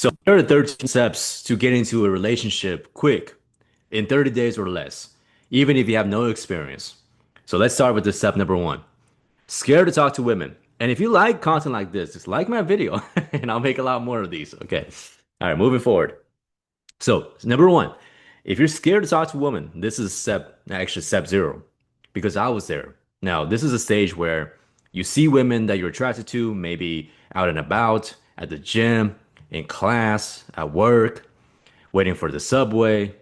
So there are 13 steps to get into a relationship quick in 30 days or less, even if you have no experience. So let's start with the step number one. Scared to talk to women. And if you like content like this, just like my video and I'll make a lot more of these. Okay. All right, moving forward. So, number one, if you're scared to talk to women, this is step zero, because I was there. Now, this is a stage where you see women that you're attracted to, maybe out and about, at the gym, in class, at work, waiting for the subway,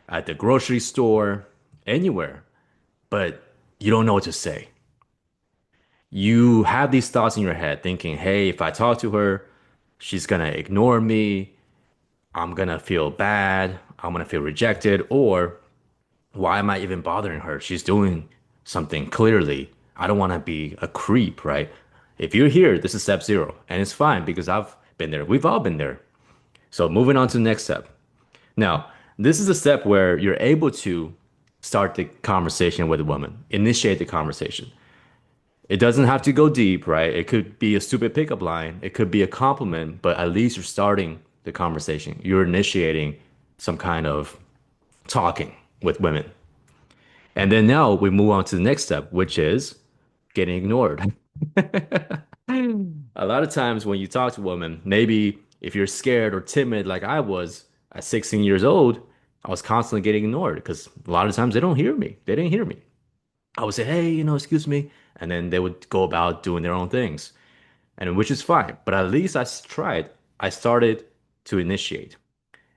at the grocery store, anywhere, but you don't know what to say. You have these thoughts in your head thinking, hey, if I talk to her, she's gonna ignore me. I'm gonna feel bad. I'm gonna feel rejected. Or why am I even bothering her? She's doing something clearly. I don't wanna be a creep, right? If you're here, this is step zero. And it's fine because I've been there. We've all been there. So moving on to the next step. Now, this is a step where you're able to start the conversation with a woman, initiate the conversation. It doesn't have to go deep, right? It could be a stupid pickup line. It could be a compliment, but at least you're starting the conversation. You're initiating some kind of talking with women. And then now we move on to the next step, which is getting ignored. A lot of times when you talk to women, maybe if you're scared or timid like I was at 16 years old, I was constantly getting ignored because a lot of times they don't hear me. They didn't hear me. I would say, hey, excuse me. And then they would go about doing their own things, and which is fine. But at least tried. I started to initiate.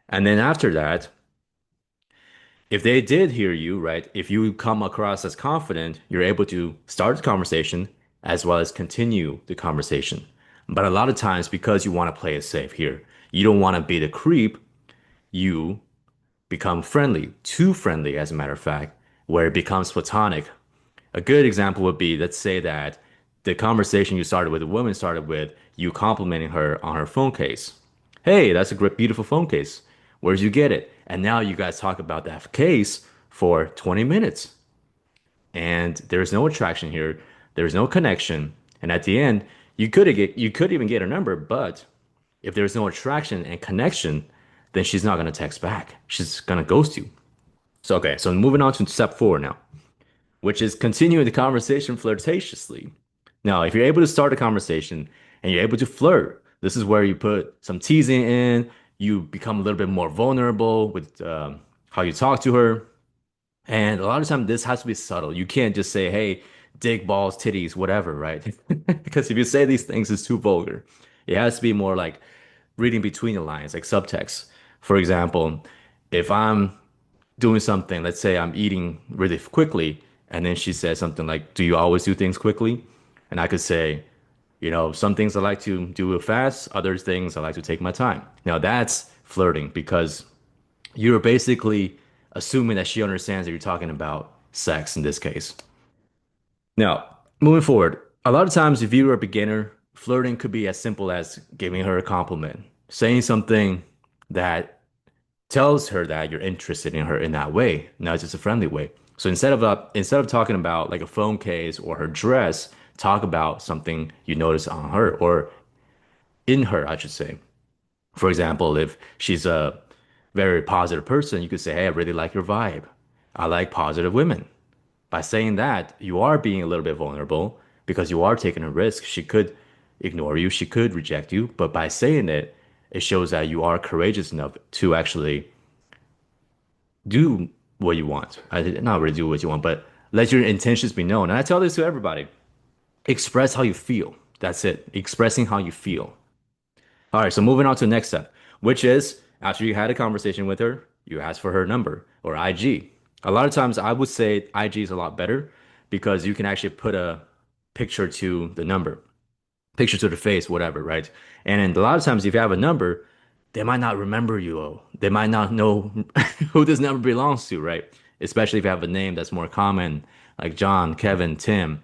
And then after that, if they did hear you, right, if you come across as confident, you're able to start the conversation as well as continue the conversation. But a lot of times, because you want to play it safe here, you don't want to be the creep, you become friendly, too friendly, as a matter of fact, where it becomes platonic. A good example would be, let's say that the conversation you started with, the woman started with you complimenting her on her phone case. Hey, that's a great, beautiful phone case. Where'd you get it? And now you guys talk about that case for 20 minutes. And there's no attraction here. There's no connection. And at the end, you could even get a number, but if there's no attraction and connection, then she's not gonna text back. She's gonna ghost you. So okay, so moving on to step four now, which is continuing the conversation flirtatiously. Now, if you're able to start a conversation and you're able to flirt, this is where you put some teasing in, you become a little bit more vulnerable with how you talk to her. And a lot of times, this has to be subtle. You can't just say, hey, dick, balls, titties, whatever, right? Because if you say these things, it's too vulgar. It has to be more like reading between the lines, like subtext. For example, if I'm doing something, let's say I'm eating really quickly, and then she says something like, do you always do things quickly? And I could say, some things I like to do fast, other things I like to take my time. Now that's flirting because you're basically assuming that she understands that you're talking about sex in this case. Now, moving forward, a lot of times if you're a beginner, flirting could be as simple as giving her a compliment, saying something that tells her that you're interested in her in that way, not just a friendly way. So instead of talking about like a phone case or her dress, talk about something you notice on her or in her, I should say. For example, if she's a very positive person, you could say, "Hey, I really like your vibe. I like positive women." By saying that, you are being a little bit vulnerable because you are taking a risk. She could ignore you, she could reject you, but by saying it, it shows that you are courageous enough to actually do what you want. I did not really do what you want, but let your intentions be known. And I tell this to everybody. Express how you feel. That's it. Expressing how you feel. All right, so moving on to the next step, which is after you had a conversation with her, you ask for her number or IG. A lot of times I would say IG is a lot better because you can actually put a picture to the number, picture to the face, whatever, right? And then a lot of times if you have a number, they might not remember you. They might not know who this number belongs to, right? Especially if you have a name that's more common, like John, Kevin, Tim,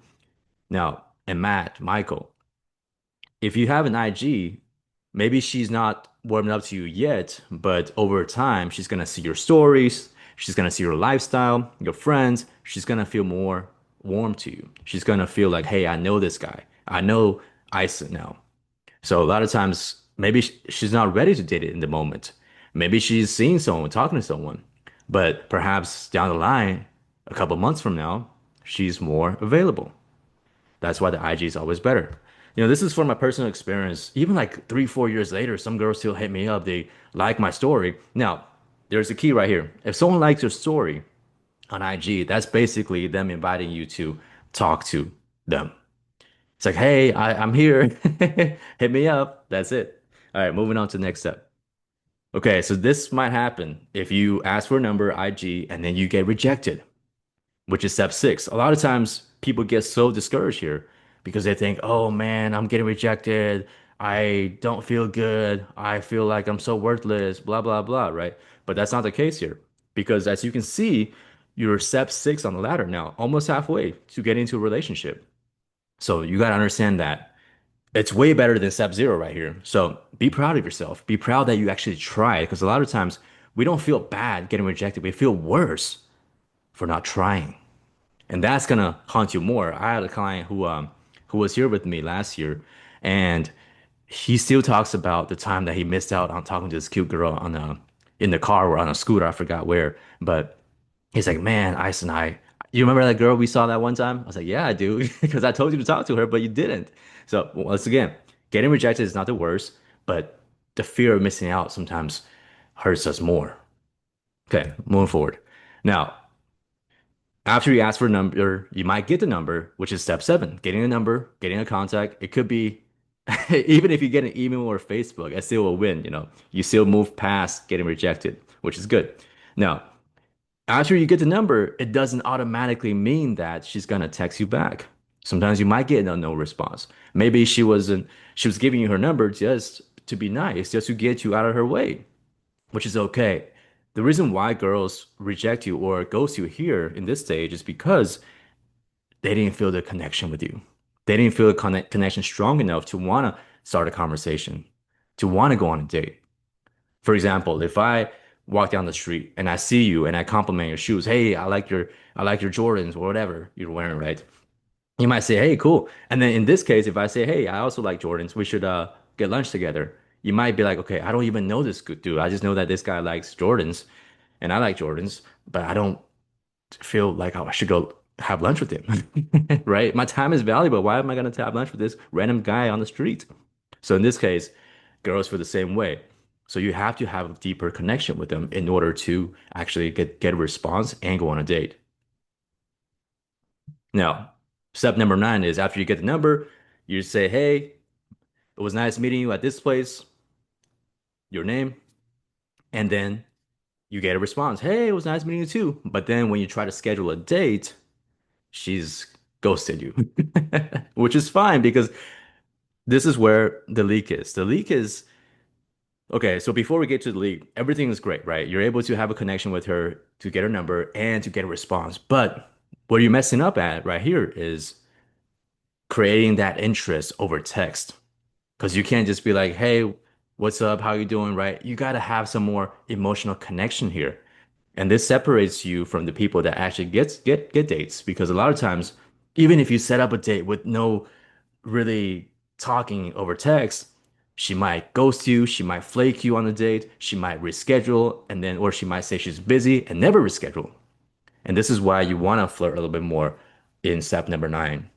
now, and Matt, Michael. If you have an IG, maybe she's not warmed up to you yet, but over time, she's gonna see your stories, she's gonna see your lifestyle, your friends, she's gonna feel more warm to you. She's gonna feel like, hey, I know this guy. I know Ison now. So a lot of times maybe she's not ready to date it in the moment. Maybe she's seeing someone, talking to someone, but perhaps down the line, a couple months from now, she's more available. That's why the IG is always better. This is from my personal experience. Even like 3, 4 years later, some girls still hit me up. They like my story. Now, there's a key right here. If someone likes your story on IG, that's basically them inviting you to talk to them. It's like, hey, I'm here. Hit me up. That's it. All right, moving on to the next step. Okay, so this might happen if you ask for a number, IG, and then you get rejected, which is step 6. A lot of times people get so discouraged here because they think, oh man, I'm getting rejected. I don't feel good. I feel like I'm so worthless, blah, blah, blah, right? But that's not the case here because as you can see, you're step 6 on the ladder now, almost halfway to get into a relationship. So you got to understand that it's way better than step 0 right here. So be proud of yourself. Be proud that you actually tried because a lot of times we don't feel bad getting rejected. We feel worse for not trying. And that's gonna haunt you more. I had a client who was here with me last year, and he still talks about the time that he missed out on talking to this cute girl on a in the car or on a scooter, I forgot where. But he's like, man, Ice and you remember that girl we saw that one time? I was like, yeah, I do, because I told you to talk to her, but you didn't. So once again, getting rejected is not the worst, but the fear of missing out sometimes hurts us more. Okay, moving forward. Now, after you ask for a number, you might get the number, which is step 7, getting a number, getting a contact. It could be, even if you get an email or Facebook, I still will win, You still move past getting rejected, which is good. Now, after you get the number, it doesn't automatically mean that she's gonna text you back. Sometimes you might get a no response. Maybe she was giving you her number just to be nice, just to get you out of her way, which is okay. The reason why girls reject you or ghost you here in this stage is because they didn't feel the connection with you. They didn't feel the connection strong enough to want to start a conversation, to want to go on a date. For example, if I walk down the street and I see you and I compliment your shoes, hey, I like your Jordans or whatever you're wearing, right? You might say, hey, cool. And then in this case, if I say, hey, I also like Jordans, we should get lunch together. You might be like, okay, I don't even know this good dude. I just know that this guy likes Jordans and I like Jordans, but I don't feel like I should go have lunch with him, right? My time is valuable. Why am I going to have lunch with this random guy on the street? So in this case, girls feel the same way. So you have to have a deeper connection with them in order to actually get a response and go on a date. Now, step number 9 is after you get the number, you say, hey, it was nice meeting you at this place, your name, and then you get a response. Hey, it was nice meeting you too. But then when you try to schedule a date, she's ghosted you, which is fine because this is where the leak is. The leak is okay. So before we get to the leak, everything is great, right? You're able to have a connection with her to get her number and to get a response. But what you're messing up at right here is creating that interest over text because you can't just be like, hey, what's up? How you doing? Right? You got to have some more emotional connection here. And this separates you from the people that actually get dates because a lot of times, even if you set up a date with no really talking over text, she might ghost you, she might flake you on the date, she might reschedule, and then or she might say she's busy and never reschedule. And this is why you want to flirt a little bit more in step number 9,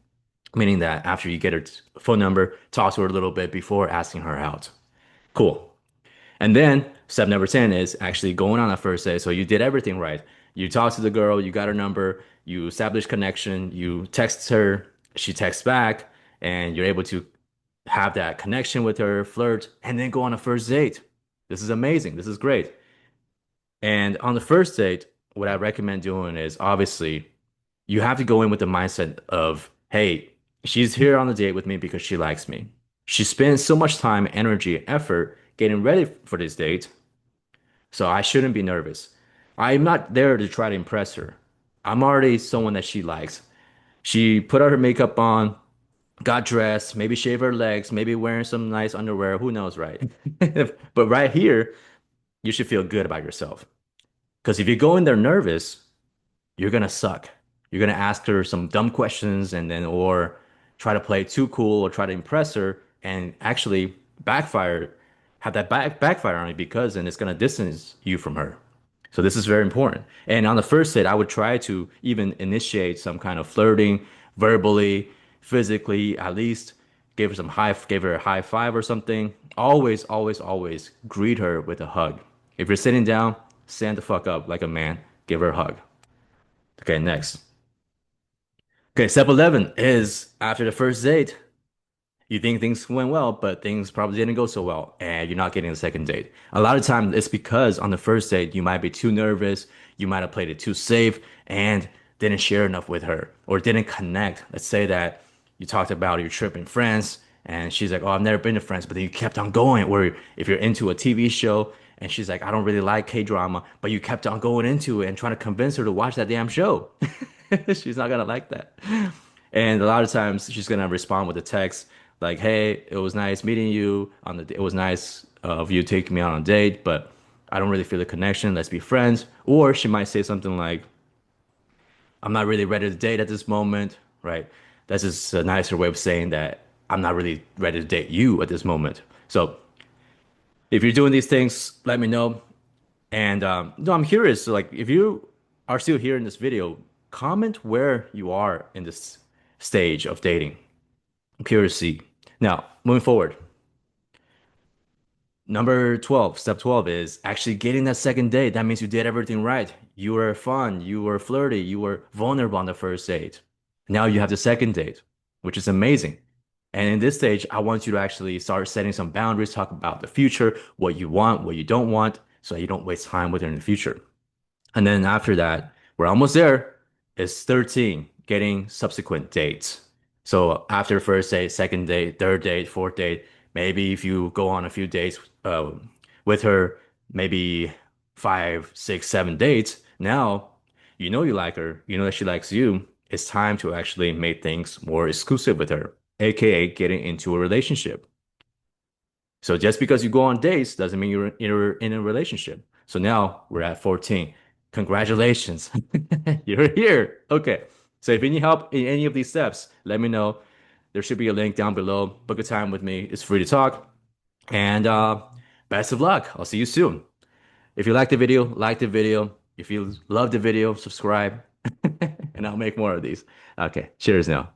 meaning that after you get her phone number, talk to her a little bit before asking her out. Cool. And then step number 10 is actually going on a first date. So you did everything right. You talked to the girl, you got her number, you established connection, you text her, she texts back, and you're able to have that connection with her, flirt, and then go on a first date. This is amazing. This is great. And on the first date, what I recommend doing is obviously you have to go in with the mindset of, hey, she's here on the date with me because she likes me. She spends so much time, energy, and effort getting ready for this date, so I shouldn't be nervous. I'm not there to try to impress her. I'm already someone that she likes. She put her makeup on, got dressed, maybe shave her legs, maybe wearing some nice underwear, who knows, right? But right here, you should feel good about yourself. Because if you go in there nervous, you're gonna suck. You're gonna ask her some dumb questions and then or try to play too cool or try to impress her and actually backfire have that backfire on you because then it's gonna distance you from her. So this is very important. And on the first date, I would try to even initiate some kind of flirting, verbally, physically, at least give her a high five or something. Always, always, always greet her with a hug. If you're sitting down, stand the fuck up like a man, give her a hug. Okay, next. Okay, step 11 is after the first date, you think things went well, but things probably didn't go so well, and you're not getting a second date. A lot of times it's because on the first date, you might be too nervous, you might have played it too safe, and didn't share enough with her, or didn't connect. Let's say that you talked about your trip in France, and she's like, "Oh, I've never been to France," but then you kept on going. Or if you're into a TV show, and she's like, "I don't really like K-drama," but you kept on going into it and trying to convince her to watch that damn show. She's not gonna like that. And a lot of times she's gonna respond with a text like, "Hey, it was nice meeting you on the. It was nice of you taking me out on a date, but I don't really feel the connection. Let's be friends." Or she might say something like, "I'm not really ready to date at this moment." Right? That's just a nicer way of saying that I'm not really ready to date you at this moment. So if you're doing these things, let me know. And no, I'm curious. So, like, if you are still here in this video, comment where you are in this stage of dating. I'm curious to see. Now, moving forward, number 12, step 12 is actually getting that second date. That means you did everything right. You were fun, you were flirty, you were vulnerable on the first date. Now you have the second date, which is amazing. And in this stage, I want you to actually start setting some boundaries, talk about the future, what you want, what you don't want, so that you don't waste time with her in the future. And then after that, we're almost there. It's 13, getting subsequent dates. So after first date, second date, third date, fourth date, maybe if you go on a few dates with her, maybe five, six, 7 dates, now you know you like her, you know that she likes you. It's time to actually make things more exclusive with her, aka getting into a relationship. So just because you go on dates doesn't mean you're in a relationship. So now we're at 14. Congratulations. You're here. Okay. So if you need help in any of these steps, let me know. There should be a link down below. Book a time with me. It's free to talk. And best of luck. I'll see you soon. If you like the video, like the video. If you love the video, subscribe. And I'll make more of these. Okay. Cheers now.